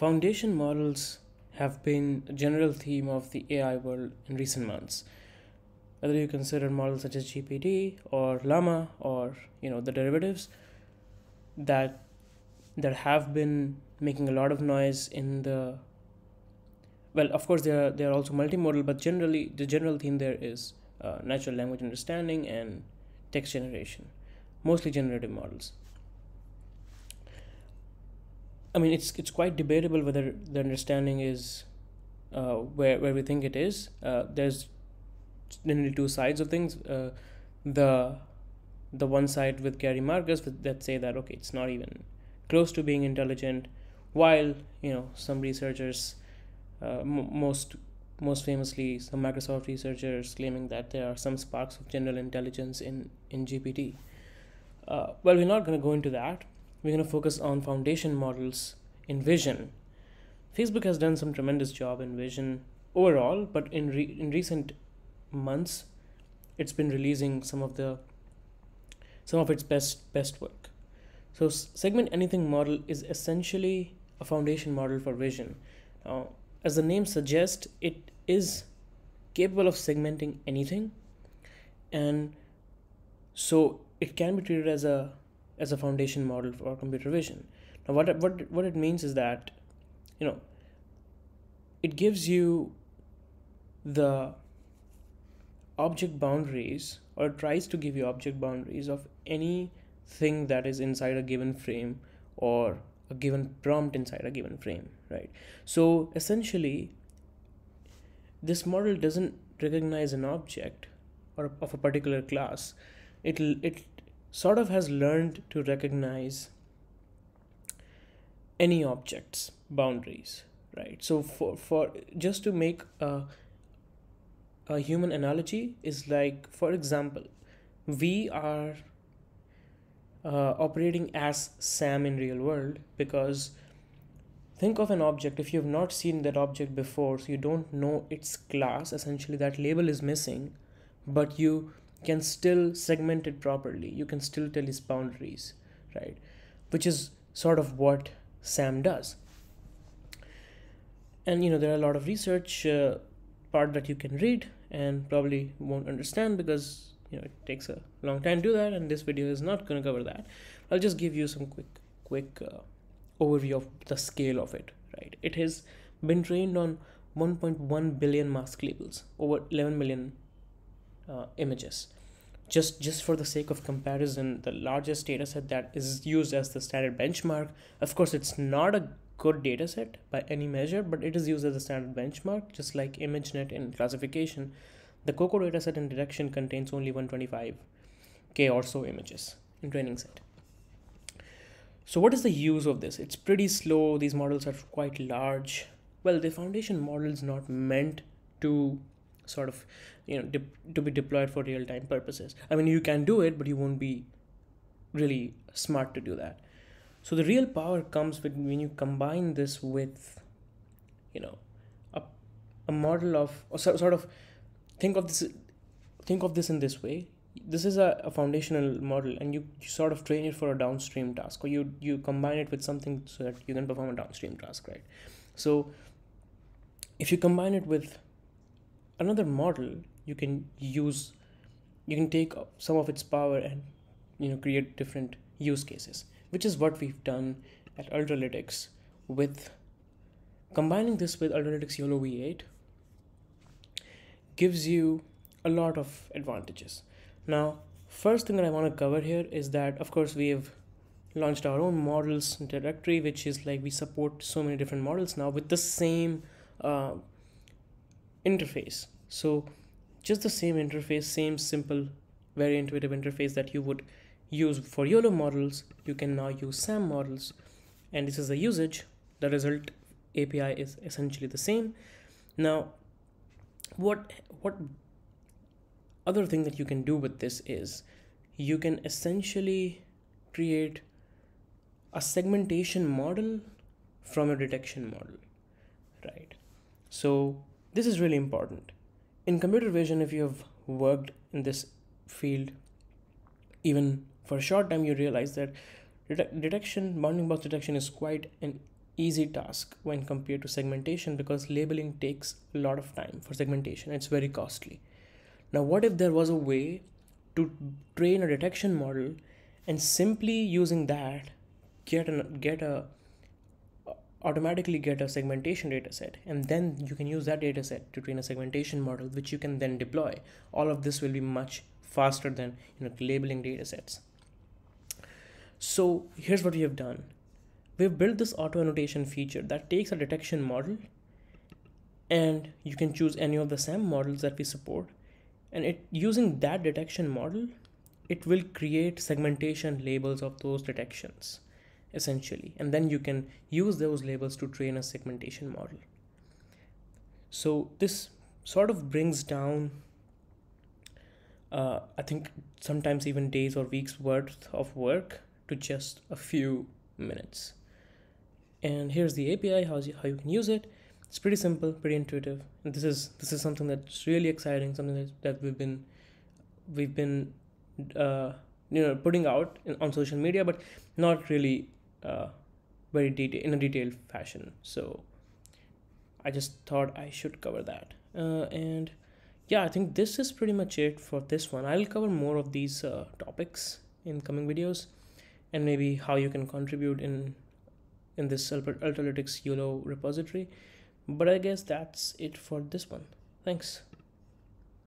Foundation models have been a general theme of the AI world in recent months. Whether you consider models such as GPT or Llama or the derivatives that have been making a lot of noise in the, well, of course they are also multimodal, but generally the general theme there is natural language understanding and text generation, mostly generative models. I mean, it's quite debatable whether the understanding is where we think it is. There's generally two sides of things. The one side with Gary Marcus that say that okay, it's not even close to being intelligent, while some researchers, most famously some Microsoft researchers, claiming that there are some sparks of general intelligence in GPT. Well, we're not going to go into that. We're going to focus on foundation models in vision. Facebook has done some tremendous job in vision overall, but in recent months, it's been releasing some of its best work. So segment anything model is essentially a foundation model for vision. Now, as the name suggests, it is capable of segmenting anything, and so it can be treated as a foundation model for computer vision. Now, what it means is that it gives you the object boundaries, or tries to give you object boundaries of anything that is inside a given frame or a given prompt inside a given frame, right? So essentially, this model doesn't recognize an object or of a particular class. It sort of has learned to recognize any object's boundaries, right? So for just to make a human analogy, is like, for example, we are operating as Sam in real world, because think of an object. If you have not seen that object before, so you don't know its class, essentially that label is missing, but you can still segment it properly. You can still tell its boundaries, right? Which is sort of what SAM does. And there are a lot of research part that you can read and probably won't understand, because it takes a long time to do that, and this video is not going to cover that. I'll just give you some quick overview of the scale of it, right? It has been trained on 1.1 billion mask labels, over 11 million images. Just for the sake of comparison, the largest dataset that is used as the standard benchmark, of course it's not a good dataset by any measure, but it is used as a standard benchmark, just like ImageNet in classification. The COCO dataset in detection contains only 125k or so images in training set. So what is the use of this? It's pretty slow. These models are quite large. Well, the foundation model is not meant to sort of to be deployed for real-time purposes. I mean, you can do it, but you won't be really smart to do that. So the real power comes when you combine this with a model of, or sort of think of this in this way. This is a foundational model, and you sort of train it for a downstream task, or you combine it with something so that you can perform a downstream task, right? So if you combine it with another model, you can take some of its power and create different use cases, which is what we've done at Ultralytics. With combining this with Ultralytics YOLO V8 gives you a lot of advantages. Now, first thing that I want to cover here is that, of course, we have launched our own models directory, which is like we support so many different models now with the same interface. So just the same interface, same simple, very intuitive interface that you would use for YOLO models, you can now use SAM models, and this is the usage. The result API is essentially the same. Now, what other thing that you can do with this is you can essentially create a segmentation model from a detection model, right? So this is really important. In computer vision, if you have worked in this field even for a short time, you realize that bounding box detection is quite an easy task when compared to segmentation, because labeling takes a lot of time for segmentation. It's very costly. Now, what if there was a way to train a detection model and simply using that get a automatically get a segmentation data set, and then you can use that data set to train a segmentation model which you can then deploy. All of this will be much faster than labeling data sets. So here's what we have done. We've built this auto annotation feature that takes a detection model, and you can choose any of the SAM models that we support, and it using that detection model, it will create segmentation labels of those detections essentially, and then you can use those labels to train a segmentation model. So this sort of brings down I think sometimes even days or weeks worth of work to just a few minutes. And here's the API, how you can use it. It's pretty simple, pretty intuitive, and this is something that's really exciting, something that we've been putting out on social media, but not really very in a detailed fashion. So I just thought I should cover that. And yeah, I think this is pretty much it for this one. I'll cover more of these topics in coming videos, and maybe how you can contribute in this Ultralytics YOLO repository. But I guess that's it for this one. Thanks.